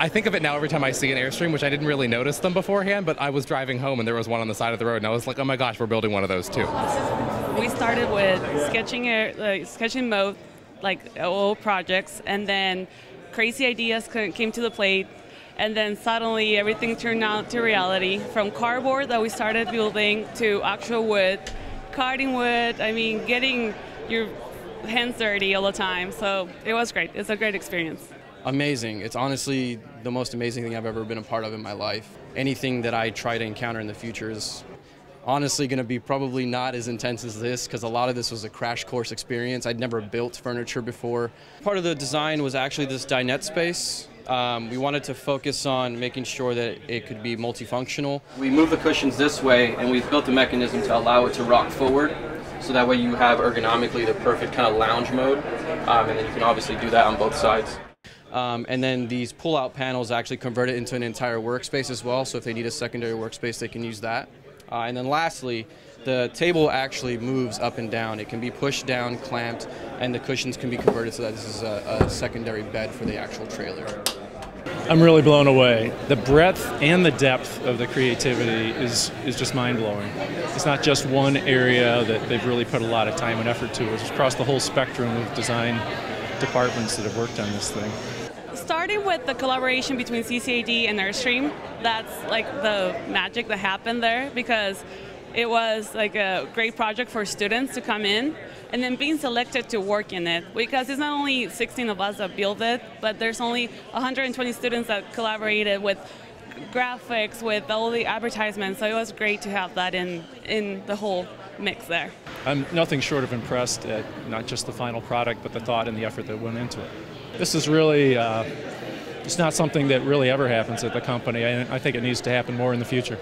I think of it now every time I see an Airstream, which I didn't really notice them beforehand, but I was driving home and there was one on the side of the road, and I was like, oh my gosh, we're building one of those too. We started with sketching mode, like old projects, and then crazy ideas came to the plate, and then suddenly everything turned out to reality. From cardboard that we started building to actual wood, carding wood, I mean, getting your hands dirty all the time. So it was great. It's a great experience. Amazing. It's honestly the most amazing thing I've ever been a part of in my life. Anything that I try to encounter in the future is honestly going to be probably not as intense as this, because a lot of this was a crash course experience. I'd never built furniture before. Part of the design was actually this dinette space. We wanted to focus on making sure that it could be multifunctional. We moved the cushions this way, and we've built a mechanism to allow it to rock forward, so that way you have ergonomically the perfect kind of lounge mode, and then you can obviously do that on both sides. And then these pull-out panels actually convert it into an entire workspace as well, so if they need a secondary workspace, they can use that. And then lastly, the table actually moves up and down. It can be pushed down, clamped, and the cushions can be converted so that this is a secondary bed for the actual trailer. I'm really blown away. The breadth and the depth of the creativity is just mind-blowing. It's not just one area that they've really put a lot of time and effort to. It's across the whole spectrum of design departments that have worked on this thing. Starting with the collaboration between CCAD and Airstream, that's like the magic that happened there, because it was like a great project for students to come in, and then being selected to work in it, because it's not only 16 of us that build it, but there's only 120 students that collaborated with graphics, with all the advertisements, so it was great to have that in the whole mix there. I'm nothing short of impressed at not just the final product, but the thought and the effort that went into it. This is really, it's not something that really ever happens at the company. I think it needs to happen more in the future.